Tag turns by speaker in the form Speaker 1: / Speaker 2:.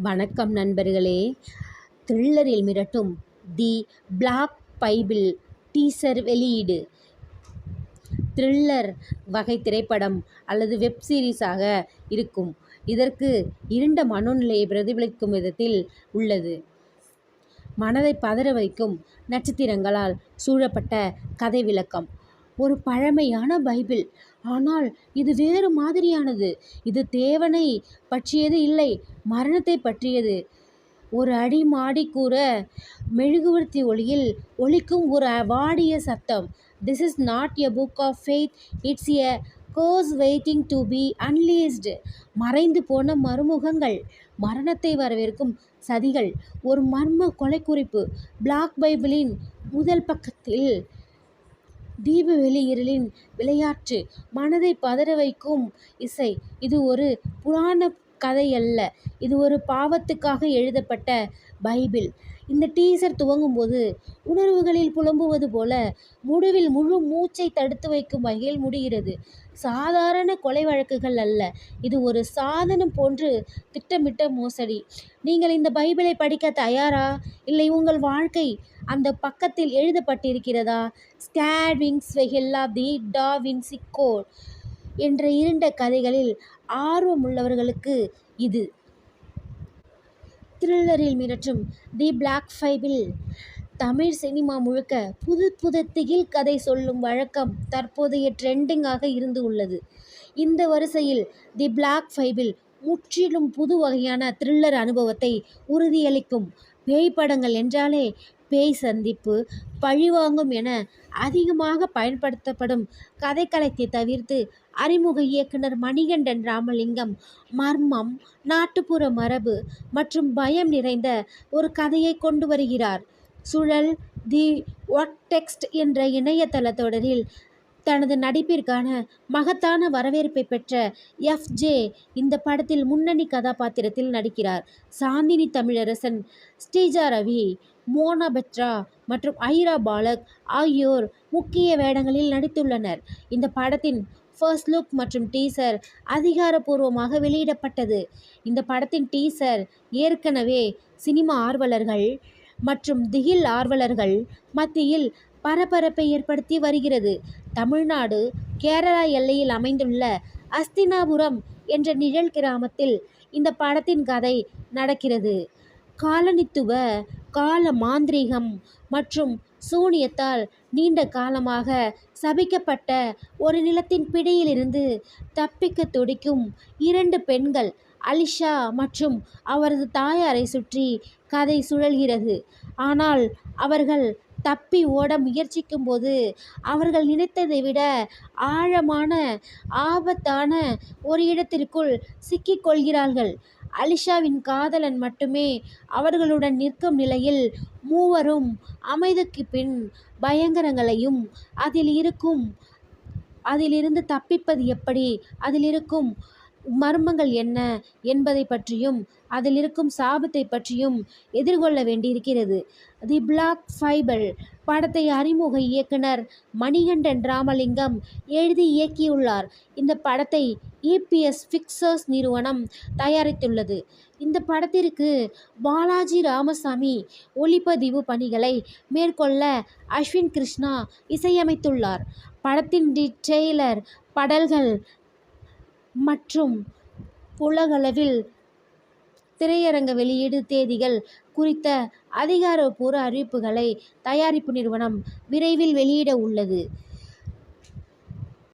Speaker 1: வணக்கம் நண்பர்களே. த்ரில்லரில் மிரட்டும் தி பிளாக் பைபிள் டீசர் வெளியீடு. த்ரில்லர் வகை திரைப்படம் அல்லது வெப் சீரிஸாக இருக்கும். இதற்கு இருண்ட மனோநிலையை பிரதிபலிக்கும் விதத்தில் உள்ளது. மனதை பதற வைக்கும் நட்சத்திரங்களால் சூழப்பட்ட கதை விளக்கம். ஒரு பழமையான பைபிள், ஆனால் இது வேறு மாதிரியானது. இது தேவனை பற்றியது இல்லை, மரணத்தை பற்றியது. ஒரு அடிமாடி கூற மெழுகுவர்த்தி ஒளியில் ஒலிக்கும் ஒரு வாடிய சத்தம். This is not a book of faith, it's a course waiting to be unleashed. மறைந்து போன மறுமுகங்கள், மரணத்தை வரவேற்கும் சதிகள், ஒரு மர்ம கொலை குறிப்பு. பிளாக் பைபிளின் முதல் பக்கத்தில் தீபவெளி இருளின் விளையாட்டு, மனதை பதற வைக்கும் இசை. இது ஒரு புராண கதையல்ல, இது ஒரு பாவத்துக்காக எழுதப்பட்ட பைபிள். இந்த டீசர் துவங்கும்போது உணர்வுகளில் புலம்புவது போல, முடிவில் முழு மூச்சை தடுத்து வைக்கும் வகையில் முடிகிறது. சாதாரண கொலை வழக்குகள் அல்ல, இது ஒரு சாதனம் போன்று திட்டமிட்ட மோசடி. நீங்கள் இந்த பைபிளை படிக்க தயாரா? இல்லை உங்கள் வாழ்க்கை அந்த பக்கத்தில் எழுதப்பட்டிருக்கிறதா? ஸ்கேட் விங்ஸ் வெஹெல்லா தி டா வின்சி கோட் என்ற இருண்ட கதைகளில் ஆர்வமுள்ளவர்களுக்கு இது. த்ரில்லரில் மிரட்டும் தி பிளாக் பைபிள். தமிழ் சினிமா முழுக்க புது திகில் கதை சொல்லும் வழக்கம் தற்போதைய ட்ரெண்டிங்காக இருந்து உள்ளது. இந்த வரிசையில் தி பிளாக் பைபிள் முற்றிலும் புது வகையான த்ரில்லர் அனுபவத்தை உறுதியளிக்கும். பேய் படங்கள் என்றாலே பேய் சந்திப்பு, பழிவாங்கும் என அதிகமாக பயன்படுத்தப்படும் கதைக்களத்தை தவிர்த்து, அறிமுக இயக்குனர் மணிகண்டன் ராமலிங்கம் மர்மம், நாட்டுப்புற மரபு மற்றும் பயம் நிறைந்த ஒரு கதையை கொண்டு வருகிறார். சுழல் தி ஒர்டெக்ஸ்ட் என்ற இணையதள தொடரில் தனது நடிப்பிற்கான மகத்தான வரவேற்பை பெற்ற எஃப்.ஜே. இந்த படத்தில் முன்னணி கதாபாத்திரத்தில் நடிக்கிறார். சாந்தினி தமிழரசன், ஸ்ரீஜா ரவி, மோனா பெத்ரா மற்றும் ஐரா பாலக் ஆகியோர் முக்கிய வேடங்களில் நடித்துள்ளனர். இந்த படத்தின் ஃபர்ஸ்ட் லுக் மற்றும் டீசர் அதிகாரப்பூர்வமாக வெளியிடப்பட்டது. இந்த படத்தின் டீசர் ஏற்கனவே சினிமா ஆர்வலர்கள் மற்றும் திகில் ஆர்வலர்கள் மத்தியில் பரபரப்பை ஏற்படுத்தி வருகிறது. தமிழ்நாடு கேரளா எல்லையில் அமைந்துள்ள அஸ்தினாபுரம் என்ற நிழல் கிராமத்தில் இந்த படத்தின் கதை நடக்கிறது. காலனித்துவ, கால மாந்திரீகம் மற்றும் சூனியத்தால் நீண்ட காலமாக சபிக்கப்பட்ட ஒரு நிலத்தின் பிடியிலிருந்து தப்பிக்க துடிக்கும் இரண்டு பெண்கள் அலிஷா மற்றும் அவரது தாயாரை சுற்றி கதை சுழல்கிறது. ஆனால் அவர்கள் தப்பி ஓட முயற்சிக்கும் போது அவர்கள் நினைத்ததை விட ஆழமான, ஆபத்தான ஒரு இடத்திற்குள் சிக்கிக்கொள்கிறார்கள். அலிஷாவின் காதலன் மட்டுமே அவர்களுடன் நிற்கும் நிலையில் மூவரும் அமைதிக்கு பின் பயங்கரங்களையும், அதிலிருந்து தப்பிப்பது எப்படி, அதில் இருக்கும் மர்மங்கள் என்ன என்பதை பற்றியும், அதில் இருக்கும் சாபத்தை பற்றியும் எதிர்கொள்ள வேண்டியிருக்கிறது. தி பிளாக் பைபிள் படத்தை அறிமுக இயக்குனர் மணிகண்டன் ராமலிங்கம் எழுதி இயக்கியுள்ளார். இந்த படத்தை இபிஎஸ் பிக்சர்ஸ் நிறுவனம் தயாரித்துள்ளது. இந்த படத்திற்கு பாலாஜி ராமசாமி ஒளிப்பதிவு பணிகளை மேற்கொள்ள அஸ்வின் கிருஷ்ணா இசையமைத்துள்ளார். படத்தின் ட்ரெய்லர், பாடல்கள் மற்றும் உலகளவில் திரையரங்க வெளியீடு தேதிகள் குறித்த அதிகாரப்பூர்வ அறிவிப்புகளை தயாரிப்பு நிறுவனம் விரைவில் வெளியிட உள்ளது.